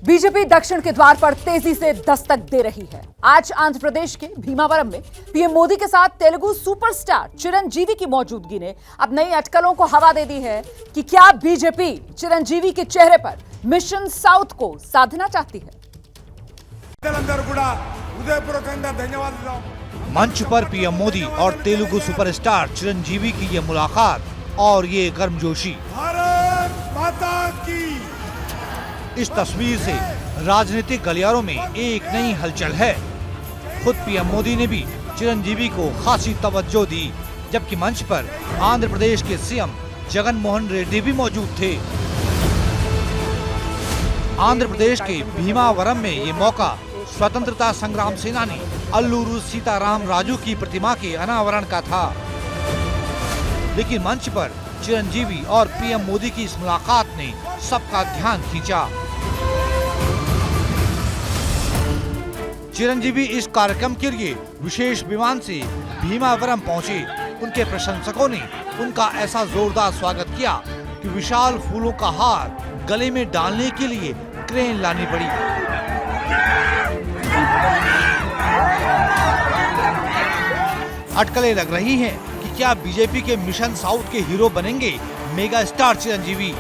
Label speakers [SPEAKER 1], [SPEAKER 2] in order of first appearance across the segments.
[SPEAKER 1] BJP दक्षिण के द्वार पर तेजी से दस्तक दे रही है। आज आंध्र प्रदेश के भीमावरम में पीएम मोदी के साथ तेलुगु सुपरस्टार चिरंजीवी की मौजूदगी ने अब नई अटकलों को हवा दे दी है कि क्या बीजेपी चिरंजीवी के चेहरे पर मिशन साउथ को साधना चाहती है।
[SPEAKER 2] मंच पर पीएम मोदी और तेलुगु सुपरस्टार चिरंजीवी की ये मुलाकात और ये गर्मजोशी,
[SPEAKER 3] भारत माता की।
[SPEAKER 2] इस तस्वीर से राजनीतिक गलियारों में एक नई हलचल है। खुद पीएम मोदी ने भी चिरंजीवी को खासी तवज्जो दी, जबकि मंच पर आंध्र प्रदेश के सीएम जगन मोहन रेड्डी भी मौजूद थे। आंध्र प्रदेश के भीमावरम में ये मौका स्वतंत्रता संग्राम सेनानी अल्लूरू सीताराम राजू की प्रतिमा के अनावरण का था, लेकिन मंच पर चिरंजीवी और पीएम मोदी की इस मुलाकात ने सबका ध्यान खींचा। चिरंजीवी इस कार्यक्रम के लिए विशेष विमान से भीमावरम पहुंचे। उनके प्रशंसकों ने उनका ऐसा जोरदार स्वागत किया कि विशाल फूलों का हार गले में डालने के लिए क्रेन लानी पड़ी। अटकलें लग रही हैं कि क्या बीजेपी के मिशन साउथ के हीरो बनेंगे mega star Chiranjeevi.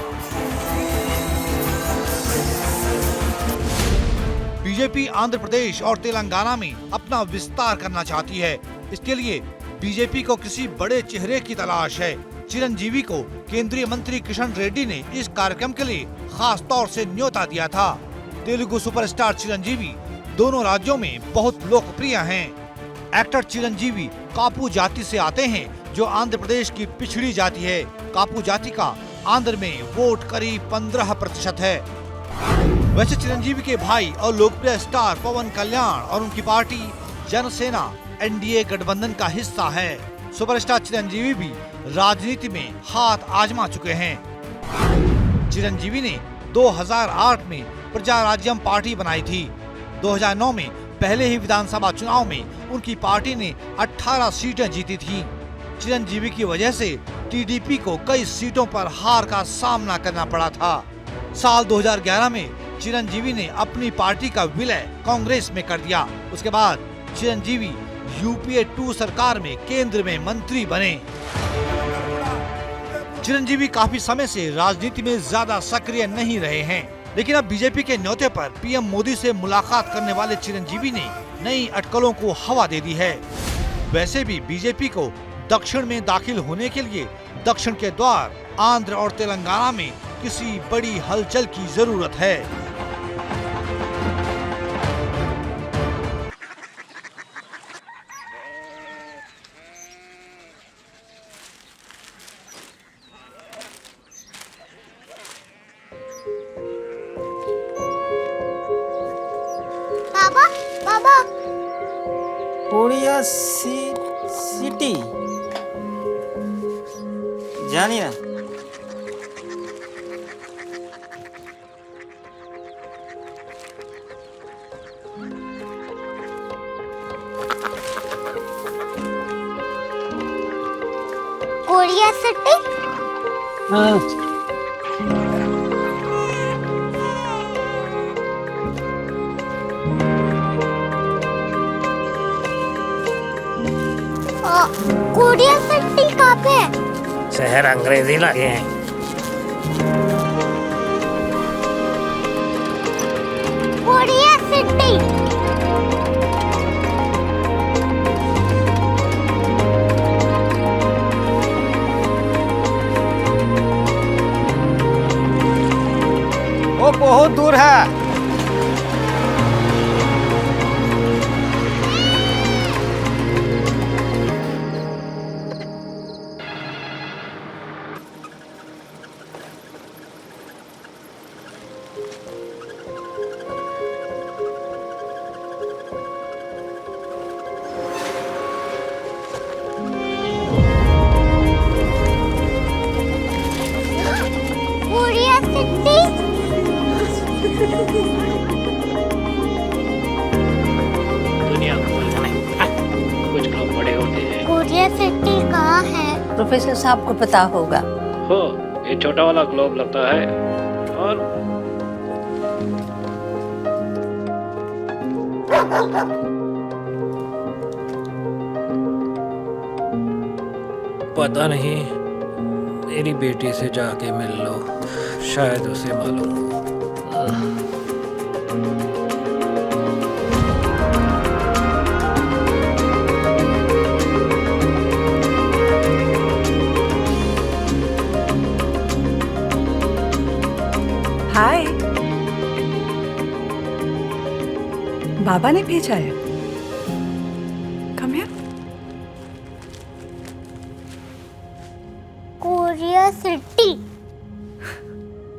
[SPEAKER 2] BJP Andhra Pradesh और तेलंगाना में अपना विस्तार करना चाहती है। इसके लिए बीजेपी को किसी बड़े चेहरे की तलाश है। चिरंजीवी को केंद्रीय मंत्री किशन रेड्डी ने इस कार्यक्रम के लिए खास तौर से न्योता दिया था। तेलुगु सुपरस्टार चिरंजीवी दोनों राज्यों में बहुत लोकप्रिय हैं। एक्टर चिरंजीवी कापू जाति से आते हैं, जो आंध्र प्रदेश की पिछड़ी जाति है। कापू जाति का आंध्र में वोट करीब 15% है। वैसे चिरंजीवी के भाई और लोकप्रिय स्टार पवन कल्याण और उनकी पार्टी जनसेना एनडीए गठबंधन का हिस्सा है। सुपरस्टार चिरंजीवी भी राजनीति में हाथ आजमा चुके हैं। चिरंजीवी ने 2008 में प्रजा राज्यम पार्टी बनाई थी। 2009 में पहले ही विधानसभा चुनाव में उनकी पार्टी ने 18 सीटें जीती थी। चिरंजीवी की वजह से टीडीपी को कई सीटों पर हार का सामना करना पड़ा था। साल 2011 में चिरंजीवी ने अपनी पार्टी का विलय कांग्रेस में कर दिया। उसके बाद चिरंजीवी यूपीए 2 सरकार में केंद्र में मंत्री बने। चिरंजीवी काफी समय से राजनीति में ज्यादा सक्रिय नहीं रहे हैं, लेकिन अब बीजेपी के न्योते पर पीएम मोदी से मुलाकात करने वाले चिरंजीवी ने नई अटकलों को हवा दे दी है। वैसे भी बीजेपी को दक्षिण में दाखिल होने के लिए दक्षिण के द्वार आंध्र और तेलंगाना में किसी बड़ी हलचल की जरूरत है।
[SPEAKER 4] बाबा बाबा
[SPEAKER 5] कोरिया सिटी जानिए ना।
[SPEAKER 4] Korea city. कोरिया सिटी कहाँ पे है?
[SPEAKER 6] शहर अंग्रेजी लगे हैं।
[SPEAKER 4] Korea city.
[SPEAKER 5] वो बहुत दूर है।
[SPEAKER 4] Korea city.
[SPEAKER 6] दुनिया कुछ लोग बड़े होते हैं।
[SPEAKER 4] कोरिया सिटी कहाँ है?
[SPEAKER 7] प्रोफेसर साहब को पता होगा।
[SPEAKER 6] हो, ये छोटा वाला ग्लोब लगता है। और पता नहीं, मेरी बेटी से जाके मिल लो, शायद उसे मालूम हो।
[SPEAKER 7] हाय, बाबा ने भेजा है। Come here.
[SPEAKER 4] Korea city.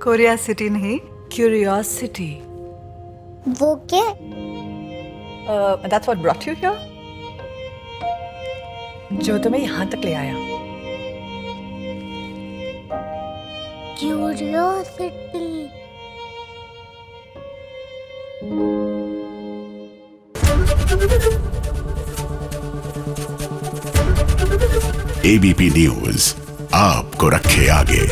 [SPEAKER 7] Korea city नहीं, क्यूरियोसिटी।
[SPEAKER 4] वो क्या?
[SPEAKER 7] That's what brought you here? जो तुम्हें यहाँ तक ले आया।
[SPEAKER 4] क्यूरियोसिटी।
[SPEAKER 8] एबीपी न्यूज आपको रखे आगे।